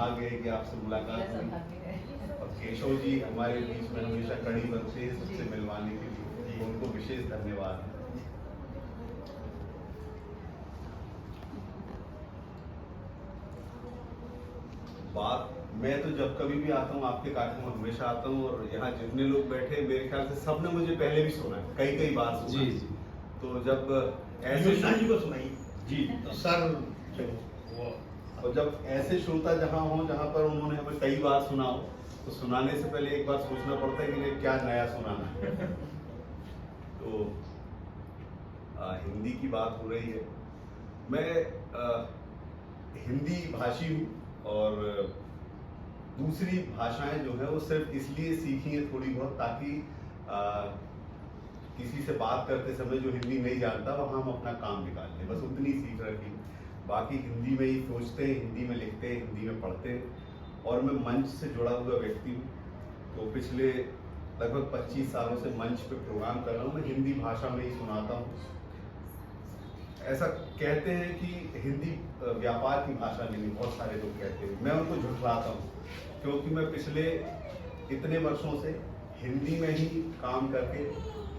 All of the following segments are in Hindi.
सौभाग्य है कि आपसे मुलाकात हुई। और केशव जी हमारे बीच में हमेशा कड़ी बनते हैं सबसे मिलवाने के लिए, उनको विशेष धन्यवाद। बात मैं तो जब कभी भी आता हूँ आपके कार्यक्रम में हमेशा आता हूँ, और यहाँ जितने लोग बैठे मेरे ख्याल से सबने मुझे पहले भी सुना है, कई बार सुना जी। तो जब ऐसे जी को सुनाई जी सर, और जब ऐसे श्रोता जहाँ हो जहाँ पर उन्होंने हमें कई बार सुना हो, तो सुनाने से पहले एक बार सोचना पड़ता है कि इन्हें क्या नया सुनाना है। तो हिंदी की बात हो रही है। मैं हिंदी भाषी हूँ, और दूसरी भाषाएं जो है वो सिर्फ इसलिए सीखी है थोड़ी बहुत, ताकि किसी से बात करते समय जो हिंदी नहीं जानता वहाँ हम अपना काम निकाल लें, बस उतनी सीख रखी। बाकी हिंदी में ही सोचते हैं, हिंदी में लिखते हैं, हिंदी में पढ़ते हैं। और मैं मंच से जुड़ा हुआ व्यक्ति हूँ, तो पिछले लगभग 25 सालों से मंच पे प्रोग्राम कर रहा हूँ। मैं हिंदी भाषा में ही सुनाता हूँ। ऐसा कहते हैं कि हिंदी व्यापार की भाषा नहीं, बहुत सारे लोग कहते हैं, मैं उनको झुठलाता हूँ, क्योंकि मैं पिछले इतने वर्षों से हिंदी में ही काम करके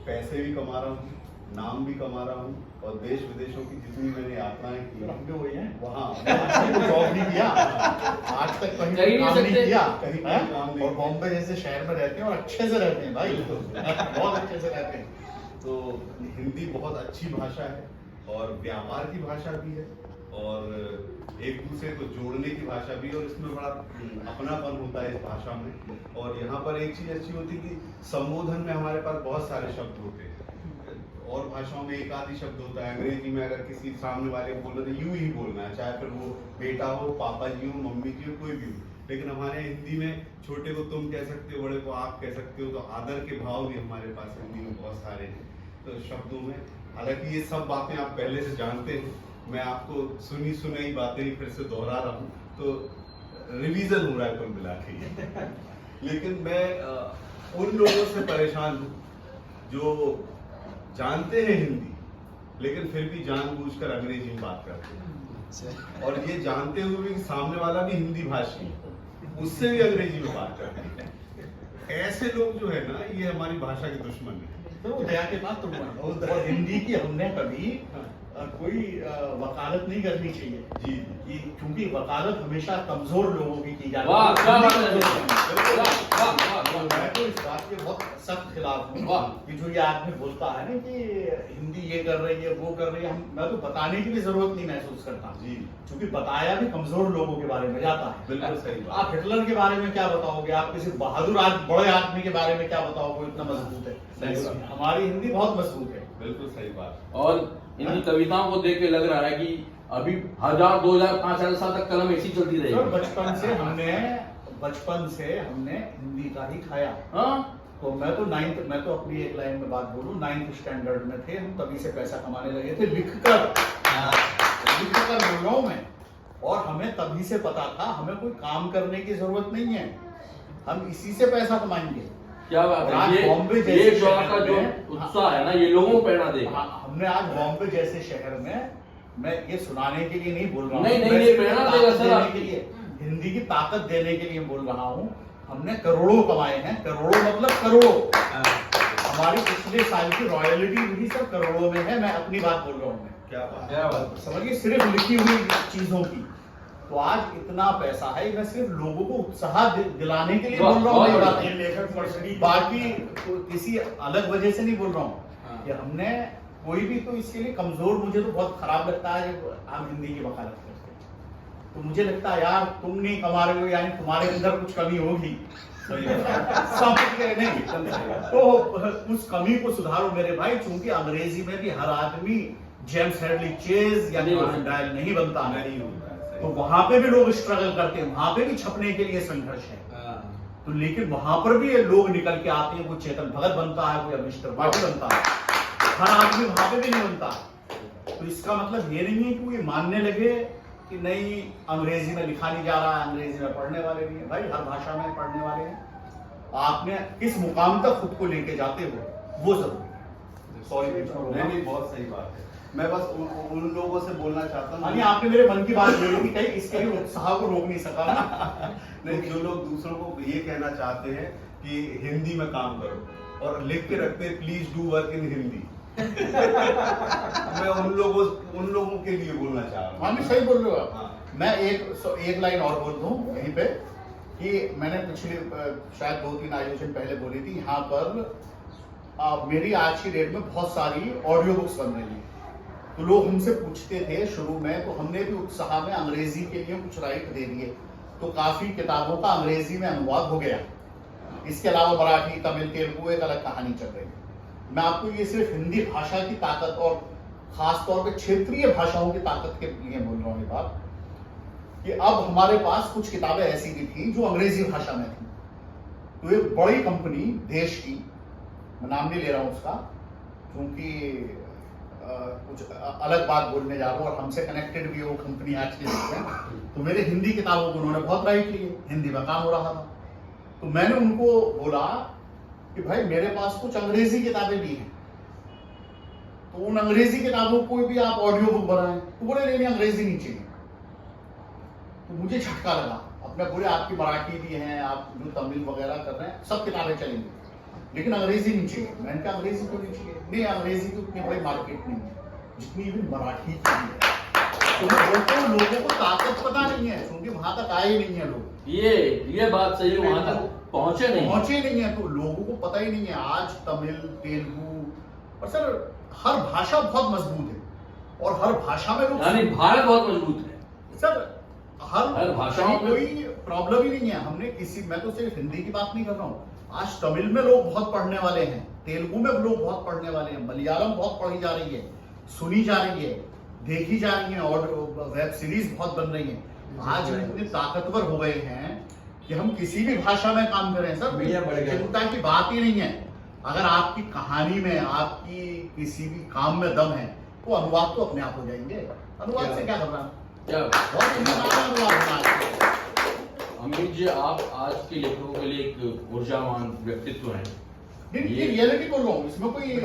पैसे भी कमा रहा हूँ, नाम भी कमा रहा हूँ, और देश विदेशों की जितनी मैंने यात्राएं की वहाँ जॉब नहीं किया आज तक, कहीं काम नहीं किया, कहीं काम नहीं, और बॉम्बे जैसे शहर में रहते हैं और अच्छे से रहते हैं भाई, बहुत अच्छे से रहते हैं। तो हिंदी बहुत अच्छी भाषा है, और व्यापार की भाषा भी है, और एक दूसरे को जोड़ने की भाषा भी है, और इसमें बड़ा अपनापन होता है इस भाषा में। और यहाँ पर एक चीज अच्छी होती है कि संबोधन में हमारे पास बहुत सारे शब्द होते हैं, और भाषाओं में एक आधी शब्द होता है। अंग्रेजी में अगर किसी सामने वाले को बोलना तो यूं ही बोलना है, चाहे फिर वो बेटा हो, पापा जी हो, मम्मी जी हो, कोई भी हो। लेकिन हमारे हिंदी में छोटे को तुम कह सकते हो, बड़े को आप कह सकते हो, तो आदर के भाव भी हमारे पास हिंदी में बहुत सारे हैं। तो शब्दों में, हालांकि ये सब बातें आप पहले से जानते हैं, मैं आपको सुनी सुनाई बातें ही फिर से दोहरा रहा हूँ, तो रिवीजन हो रहा है कुल मिला के। लेकिन मैं उन लोगों से परेशान हूँ जो जानते हैं हिंदी, लेकिन फिर भी जानबूझकर अंग्रेजी में बात करते हैं, और ये जानते हुए भी सामने वाला भी हिंदी भाषी, उससे भी अंग्रेजी में बात करते हैं। ऐसे लोग जो है ना, ये हमारी भाषा के दुश्मन है। तो दया के बात तो और हिंदी की हमने कभी कोई वकालत नहीं करनी चाहिए जी, कि क्योंकि वकालत हमेशा कमजोर लोगों की जाती वाह, क्या बात है। मैं तो इस बात के बहुत सख्त खिलाफ हूँ कि जो ये आदमी बोलता है ना कि हिंदी ये कर रही है, वो कर रही है, मैं तो बताने की भी जरूरत नहीं महसूस करता जी, क्योंकि बताया भी कमजोर लोगों के बारे में जाता है। बिल्कुल सही बात। आप हिटलर के बारे में क्या बताओगे, आप किसी बहादुर बड़े आदमी के बारे में क्या बताओगे, इतना मजबूत है। हमारी हिंदी बहुत मजबूत है। बिल्कुल सही बात। और इनकी कविताओं को देख के लग रहा है कि अभी 1000, 2000, 5000 साल तक कलम ऐसी चलती रहेगी। बचपन से हमने हिंदी का ही खाया। हाँ, तो मैं तो अपनी एक लाइन में बात बोलूं, 9th स्टैंडर्ड में थे हम, तभी से पैसा कमाने लगे थे लिखकर बोल रहा हूं मैं। और हमें तभी से पता था हमें कोई काम करने की जरूरत नहीं है, हम इसी से पैसा कमाएंगे। क्या बात है। ये बॉम्बे ये जैसे जो शहर आपका जो में उत्साह है ना, ये लोगों को प्रेरणा देगा। हमने आज बॉम्बे जैसे शहर में, मैं ये सुनाने के लिए नहीं बोल रहा हूँ, नहीं, प्रेरणा देगा सर देने के लिए, हिंदी की ताकत देने के लिए बोल रहा हूँ। हमने करोड़ों कमाए हैं, करोड़ों मतलब करोड़ों। हमारी पिछले साल की रॉयल्टी भी सब करोड़ों में है, मैं अपनी बात बोल रहा हूँ। क्या बात, समझिए, सिर्फ लिखी हुई चीजों की। तो आज इतना पैसा है, मैं सिर्फ लोगों को उत्साह दिलाने के लिए बोल रहा हूँ, बाकी किसी अलग वजह से नहीं बोल रहा हूँ। कि हमने कोई भी, तो इसके लिए कमजोर, मुझे तो बहुत खराब लगता है जब हम हिंदी की वकालत करते हैं। तो मुझे लगता है यार तुम नहीं कमा रहे हो, यानी तुम्हारे अंदर कुछ कमी होगी। नहीं, तो उस कमी को सुधारो मेरे भाई, क्योंकि अंग्रेजी में भी हर आदमी जेम्स हेडली चेज या डायल नहीं बनता, नहीं होता। तो वहां पे भी लोग स्ट्रगल करते हैं, वहां पे भी छपने के लिए संघर्ष है। तो लेकिन वहां पर भी ये लोग निकल के आते हैं, कोई चेतन भगत बनता है, कोई मिस्टर बाटी बनता है, हर आदमी वहां पे भी नहीं बनता। तो इसका मतलब ये नहीं है कि ये मानने लगे कि नहीं अंग्रेजी में लिखा नहीं जा रहा है, अंग्रेजी में पढ़ने वाले नहीं है। भाई हर भाषा में पढ़ने वाले हैं। आपने किस मुकाम तक खुद को लेके जाते हो वो जरूरी है। नहीं, बहुत सही बात है। मैं बस उन लोगों से बोलना चाहता यानी हूँ, आपने मेरे मन की बात बोली थी, कहीं इसके लिए उत्साह को रोक नहीं सका ना। नहीं, जो लोग दूसरों को ये कहना चाहते हैं कि हिंदी में काम करो और लिख के रखते हैं please do work in Hindi. मैं उन लोगों के लिए बोलना चाह रहा हूँ। हाँ, नहीं, सही बोल रहे हो आप। हाँ। मैं एक लाइन और बोल दूं यहीं पे कि मैंने पिछले शायद 2-3 आयोजन पहले बोली थी, यहाँ पर मेरी आज की डेट में बहुत सारी ऑडियो बुक्स बन रही हैं। तो लोग हमसे पूछते थे शुरू में, तो हमने भी उत्साह में अंग्रेजी के लिए कुछ राइट दे दिए, तो काफी किताबों का अंग्रेजी में अनुवाद हो गया। इसके अलावा मराठी, तमिल, तेलुगु एक अलग कहानी चल रही है। मैं आपको ये सिर्फ हिंदी भाषा की ताकत और खास तौर पे क्षेत्रीय भाषाओं की ताकत के लिए बोल रहा हूँ ये बात, कि अब हमारे पास कुछ किताबें ऐसी भी थी जो अंग्रेजी भाषा में थी। तो एक बड़ी कंपनी देश की, मैं नाम नहीं ले रहा हूं उसका क्योंकि कुछ अलग बात बोलने जा रहा हूं और हमसे कनेक्टेड भी है वो कंपनी आज के डेट में, तो मेरे हिंदी किताबों को उन्होंने बहुत राइट लिए, हिंदी में काम हो रहा था। तो मैंने उनको बोला कि भाई मेरे पास कुछ अंग्रेजी किताबें भी हैं, तो उन अंग्रेजी किताबों को भी आप ऑडियो बुक बनाएं। तो बोले नहीं, अंग्रेजी नहीं चाहिए। तो मुझे झटका लगा। अपने बोले आपकी मराठी भी हैं, आप जो तमिल वगैरह कर रहे हैं सब किताबें चलेंगी, लेकिन अंग्रेजी नहीं चाहिए। मैंने कहा अंग्रेजी क्यों नहीं चाहिए? नहीं, अंग्रेजी की उतनी बड़ी मार्केट नहीं है जितनी भी मराठी की है। तो मैं बोलता हूँ लोगों को ताकत पता नहीं है, क्योंकि वहां तक आए ही नहीं है लोग। ये बात सही है, वहां तक पहुंचे नहीं है, तो लोगों को पता ही नहीं है। आज तमिल, तेलुगु, और सर हर भाषा बहुत मजबूत है और हर भाषा में लोग, यानी भारत बहुत मजबूत है सर हर भाषाओं में कोई प्रॉब्लम ही नहीं है। हमने मैं तो सिर्फ हिंदी की बात नहीं कर रहा हूँ, आज तमिल में लोग बहुत पढ़ने वाले हैं, तेलुगु में लोग बहुत पढ़ने वाले हैं, मलयालम बहुत पढ़ी जा रही है, सुनी जा रही है, देखी जा रही है, और वेब सीरीज बहुत बन रही है। आज हम इतने ताकतवर हो गए हैं कि हम किसी भी भाषा में काम करें सर, चिंता की बात ही नहीं है। अगर आपकी कहानी में, आपकी किसी भी काम में दम है, तो अनुवाद तो अपने आप हो जाएंगे। अनुवाद से क्या करना, अमित जी, आप आज के लेखकों के लिए एक ऊर्जावान व्यक्तित्व हैं। ये रियलिटी बोल रहा हूँ, इसमें कोई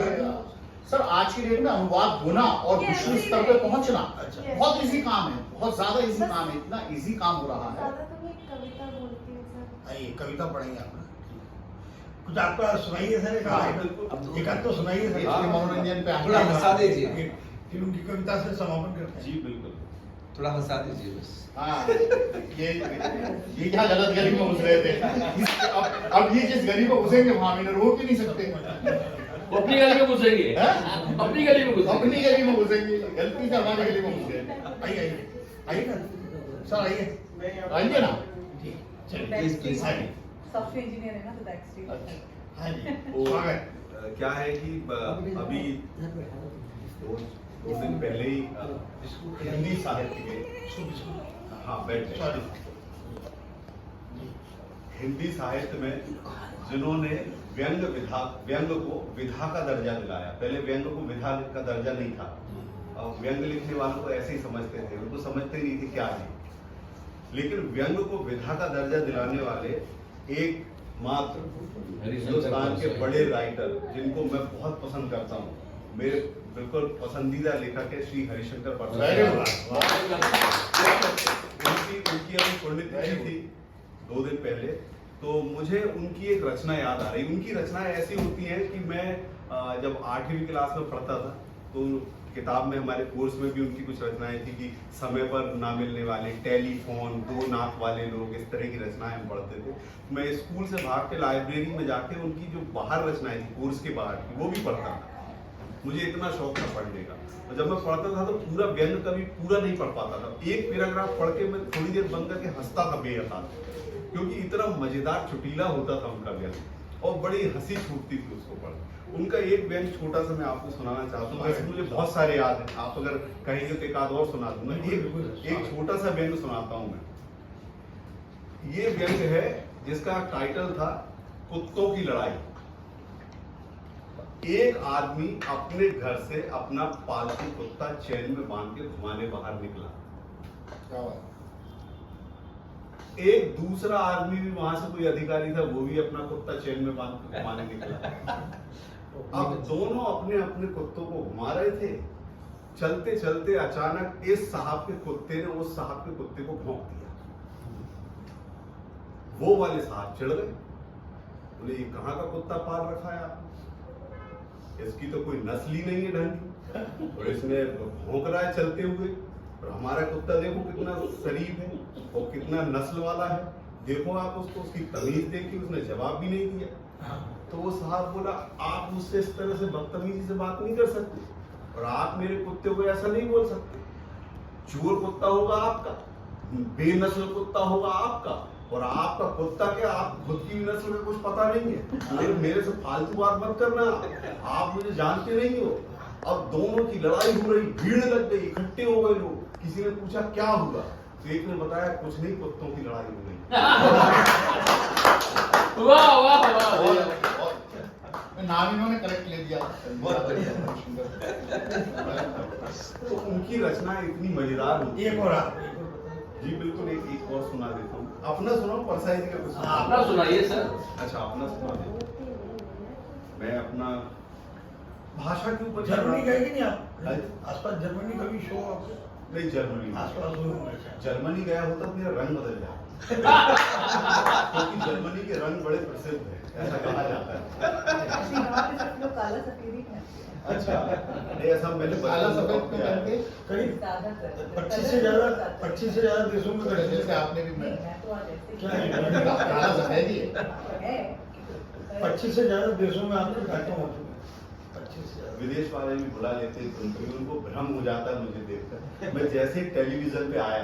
सर आज की डेट में अनुवाद होना और विश्व स्तर पे पहुंचना बहुत इजी काम है, बहुत ज्यादा इजी काम है, इतना इजी काम हो रहा है। आइए कविता पढ़ेंगे आप, कुछ आपका सुनाइए सर, एक आध तो सुनाइए सर, मनोरंजन पे थोड़ा हंसा दीजिए, फिर उनकी कविता से समापन करते हैं। जी बिल्कुल, थोड़ा हंसा दीजिए बस। हाँ, ये क्या गलत गली में घुस रहे थे। अब ये जिस गली में घुसेंगे वहां इन्हें रोक ही नहीं सकते। अपनी गली में घुसेंगे, अपनी गली में घुसेंगे, अपनी गली में घुसेंगे, गलती से हमारी गली में घुस गए। आइए ना सर, आइए ना, प्लीज आइए। सॉफ्टवेयर इंजीनियर है ना, तो दैट्स ठीक। हाँ जी, वो स्वागत। क्या है कि अभी दो दिन पहले ही हिंदी साहित्य के, हाँ बैठ, हिंदी साहित्य में जिन्होंने व्यंग को विधा का दर्जा दिलाया, पहले व्यंग को विधा का दर्जा नहीं था, और व्यंग लिखने वालों को ऐसे ही समझते थे, उनको समझते नहीं थे क्या है, लेकिन व्यंग को विधा का दर्जा दिलाने वाले एक मात्र हिंदुस्तान के बड़े राइटर जिनको मैं बहुत पसंद करता हूँ, मेरे बिल्कुल पसंदीदा लेखक है श्री हरिशंकर प्रसाद। उनकी अभी पुण्यतिथि थी 2 दिन पहले, तो मुझे उनकी एक रचना याद आ रही। उनकी रचनाएं ऐसी होती हैं कि मैं जब 8वीं क्लास में पढ़ता था तो किताब में, हमारे कोर्स में भी उनकी कुछ रचनाएं थी कि समय पर ना मिलने वाले, टेलीफोन, 2 नाक वाले लोग, इस तरह की रचनाएं हम पढ़ते थे। मैं स्कूल से भाग के लाइब्रेरी में जाके उनकी जो बाहर रचनाएं थी कोर्स के बाहर की, वो भी पढ़ता था। मुझे इतना शौक था पढ़ने का, और जब मैं पढ़ता था तो पूरा व्यंग कभी पूरा नहीं पढ़ पाता था, एक पैराग्राफ पढ़ के मैं थोड़ी देर बंद करके हंसता था बेहद, क्योंकि इतना मजेदार चुटीला होता था उनका व्यंग और बड़ी हंसी छूटती थी उसको पढ़। उनका एक व्यंग छोटा सा मैं आपको सुनाना चाहता हूँ, वैसे मुझे बहुत सारे याद हैं, आप अगर कहेंगे तो एक आध और सुना दूंगा। एक छोटा सा व्यंग सुनाता हूँ मैं। ये व्यंग है जिसका टाइटल था कुत्तों की लड़ाई। एक आदमी अपने घर से अपना पालतू कुत्ता चैन में बांध के घुमाने बाहर निकला। एक दूसरा आदमी भी वहां से कोई अधिकारी था, वो भी अपना कुत्ता चैन में बांध के घुमाने निकला। अब दोनों अपने अपने कुत्तों को घुमा रहे थे चलते चलते अचानक इस साहब के कुत्ते ने उस साहब के कुत्ते को भौंक दिया। वो वाले साहब चिढ़ गए, बोले ये कहाँ का कुत्ता पाल रखा है आपने, इसकी तो कोई नस्ल ही नहीं है ढंग की, और इसने भौंक रहा है चलते हुए, और हमारा कुत्ता देखो कितना शरीफ है और कितना नस्ल वाला है, देखो आप उसको, उसकी तमीज देखी, उसने जवाब भी नहीं दिया। तो वो साहब बोला आप मुझसे इस तरह से बदतमीजी से बात नहीं कर सकते, और आप मेरे कुत्ते को ऐसा नहीं बोल सकते। चोर कुत्ता होगा आपका, बेनस्ल कुत्ता होगा आपका, और आपका कुत्ता क्या, आप खुद की नस्ल का कुछ पता नहीं है। मेरे से फालतू बात मत करना, आप मुझे जानते नहीं हो। अब दोनों की लड़ाई हो रही, भीड़ लग गई, इकट्ठे हो गए लोग। किसी ने पूछा क्या हुआ, तो एक ने बताया कुछ नहीं, कुत्तों की लड़ाई हो गई। वाह वाह वाह, नाम इन्होंने करेक्ट ले दिया, बहुत बढ़िया। तो उनकी रचना इतनी मजेदार होती है। एक और आप जी बिल्कुल, एक और सुना देता हूँ। अपना सुनाओ, परसाई जी का कुछ अपना सुनाइए सर। अच्छा, अपना सुना दे। मैं अपना भाषा के ऊपर जर्मनी गए कि नहीं आप? हाँ? आसपास जर्मनी कभी शो आपको? नहीं, जर्मनी आसपास हुए होंगे। जर्मनी गया होता तो मेरा रंग बदल जाता, क्योंकि जर्मनी के रंग बड़े प्रसिद्ध है, ऐसा कहा जाता है। Actually, यहाँ पे सब लोग काला सफेद ही पहनते हैं। अच्छा, नहीं ऐसा मैंने काला सफेद किया है। पहन के करीब ज्यादातर 25 से ज्यादा देशों में गए। जैसे आपने भी नहीं, मैं तो आज ऐसे क्या है? काला सफेद ही है। है। 25 से ज्यादा देशों में आपके घाटों हो चुके हैं। 25 से ज्यादा। विदेश वाले भी बुला लेते हैं, क्योंकि उनको भ्रम हो जाता है मुझे देखकर। मैं जैसे ही टेलीविजन पे आया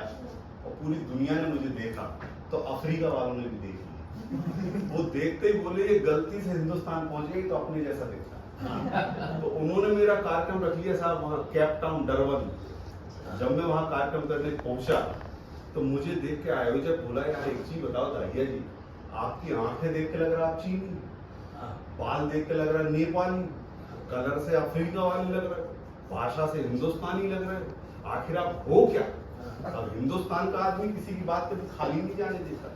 और पूरी दुनिया ने मुझे देखा, तो अफ्रीका वालों ने भी देख लिया। वो देखते ही बोले ये गलती से हिंदुस्तान पहुंच गई तो अपने जैसा देखा। तो उन्होंने मेरा कार्यक्रम रख लिया साहब वहाँ केप टाउन डरबन। जब मैं वहाँ कार्यक्रम करने पहुंचा तो मुझे देख के आयोजक बोला यार एक चीज बताओ दाहिया जी, आपकी आंखें देख के लग रहा आप चीनी, बाल देख के लग रहा नेपाली, कलर से अफ्रीका वाली लग रहा है, भाषा से हिंदुस्तानी लग रहे हो, आखिर आप हो क्या? अब हिंदुस्तान का आदमी किसी की बात कभी खाली नहीं जाने देता।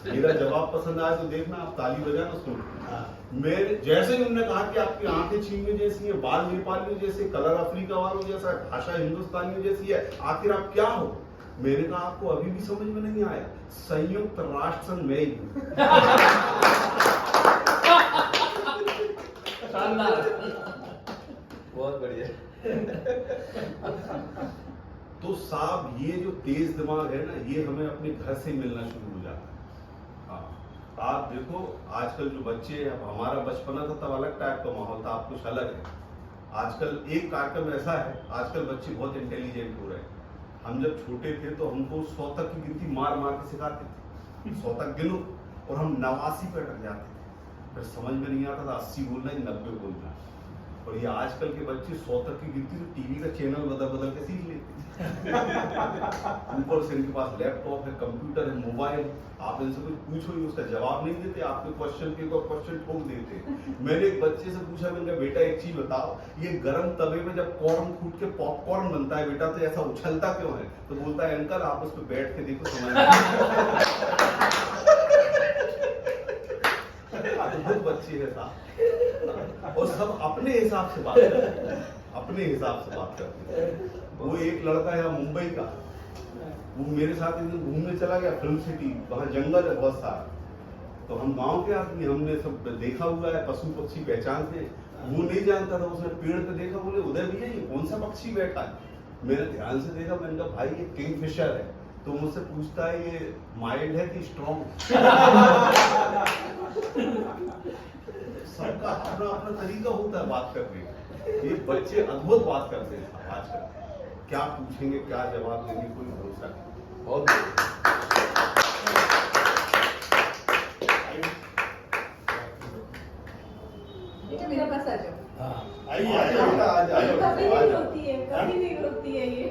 मेरा जवाब पसंद आया तो देखना, आप ताली बजाना सुन। मैं जैसे ही उन्होंने कहा कि आपकी आंखें चीनी जैसी है, बाल नेपालियों जैसे, कलर अफ्रीका वालों जैसा, भाषा हिंदुस्तानियों जैसी है, आखिर आप क्या हो? मैंने कहा आपको अभी भी समझ में नहीं आया, संयुक्त राष्ट्र संघ में ही हूं। बहुत बढ़िया। तो साहब ये जो तेज दिमाग है ना, ये हमें अपने घर से मिलना शुरू हो जाता है। हाँ, आप देखो आजकल जो बच्चे हैं, अब हमारा बचपना था तब अलग टाइप का माहौल था, आप कुछ अलग है। आजकल एक कार्यक्रम ऐसा है, आजकल बच्चे बहुत इंटेलिजेंट हो रहे हैं। हम जब छोटे थे तो हमको 100 तक की गिनती मार मार के सिखाते थे, 100 तक गिनो, और हम 89 पे अटक जाते थे। फिर समझ में नहीं आता था 80 बोलना है 90 बोलना है। और ये आजकल के बच्चे 100 तक की गिनती तो टीवी का चैनल बदल बदल के सीख लेते हैं। ऊपर से इनके पास लैपटॉप है, कंप्यूटर है, मोबाइल, आप इनसे कुछ पूछो ही उसका जवाब नहीं देते, आपके क्वेश्चन के ऊपर क्वेश्चन ठोक देते। मैंने एक बच्चे से पूछा, मैंने कहा बेटा एक चीज बताओ, ये गर्म तवे में जब कॉर्न फूट के पॉपकॉर्न बनता है बेटा, तो ऐसा उछलता क्यों है? तो बोलता है अंकल आप उस पर बैठ के देखो समझ। अद्भुत बच्चे हैं साहब, और सब अपने हिसाब से बात करते हैं, अपने हिसाब से बात करते हैं। वो एक लड़का है मुंबई का, वो मेरे साथ एक दिन घूमने चला गया फिल्म सिटी, वहाँ जंगल है बहुत सारा। तो हम गांव के आदमी, हमने सब देखा हुआ है, पशु पक्षी पहचानते हैं। वो नहीं जानता था, उसने पेड़ पे देखा, बोले उधर भैया ये कौन सा पक्षी बैठा है? मैंने ध्यान से देखा, मैंने कहा भाई ये किंगफिशर है। तो मुझसे पूछता है ये माइल्ड है कि स्ट्रॉन्ग? सबका अपना अपना तरीका होता है बात करने का। ये बच्चे अद्भुत बात करते हैं आजकल, क्या पूछेंगे क्या जवाब देंगे कोई भरोसा नहीं। बहुत बेटा मेरे पास आ जाओ। आइए ये कभी नहीं आज होती है, कभी नहीं होती है ये।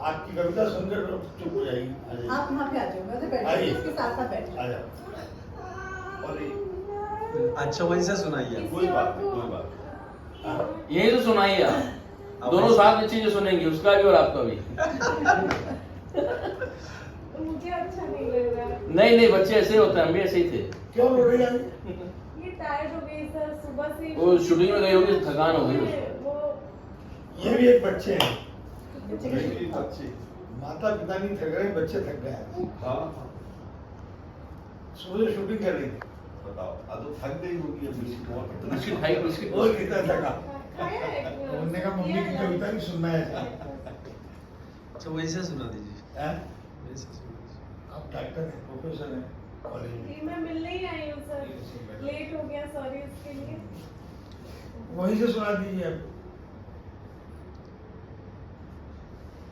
आपकी कविता सुनकर लोग चुप हो जाएगी। आप वहाँ पे आ जाओ, मैं तो बैठी आइए। हूँ, उसके साथ साथ बैठी आ जाओ। और अच्छा वहीं से सुनाइए। कोई बात नहीं, कोई बात नहीं। यही तो सुनाइए आप, दोनों साथ में चीजें सुनेंगे, उसका भी और आपका भी। मुझे अच्छा नहीं लग रहा। नहीं नहीं, बच्चे ऐसे होते हैं, हम भी ऐसे ही थे। क्यों रो रही है? ये टायर्ड हो गई सर, सुबह से वो शूटिंग में गई होगी, थकान हो गई उसको। वो ये भी एक बच्चे हैं, बच्चे ये के भी बच्चे माता पिता नहीं थक रहे, बच्चे थक गए। हाँ सुबह शूटिंग कर रही थी, बताओ अब तो थक गई होगी अब बिस्किट और कितना बिस्किट खाई, बिस्किट और कितना थका। खाया है उन्होंने कहा मम्मी की कविता भी सुनना है। अच्छा वैसे सुना दीजिए, हैं? वैसे सुना दीजिए। आप डॉक्टर हैं, प्रोफेसर हैं कॉलेज में, जी मैं मिलने ही आई हूँ सर, लेट हो गया, सॉरी उसके लिए। वहीं से सुना दीजिए आप।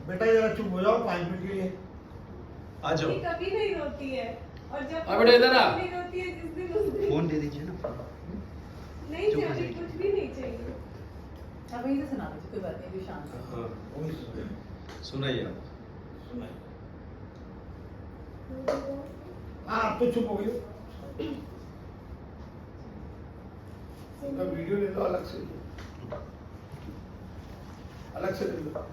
बेटा जरा चुप हो जाओ 5 मिनट के लिए। आ जाओ। ये कभी नहीं रोती है, और जब आ बेटा इधर आ। नहीं रोती है जिस दिन उस दिन फोन दे दीजिए ना। नहीं चुप हो चाहिए, जाएगी। कुछ भी नहीं चाहिए। अब वहीं से सुना दीजिए, कोई बात नहीं, अभी शांत है। हाँ वहीं से सुनाइए आप। सुनाइए। हाँ आप तो चुप हो गए। उनका वीडियो ले लो अलग से ले लो।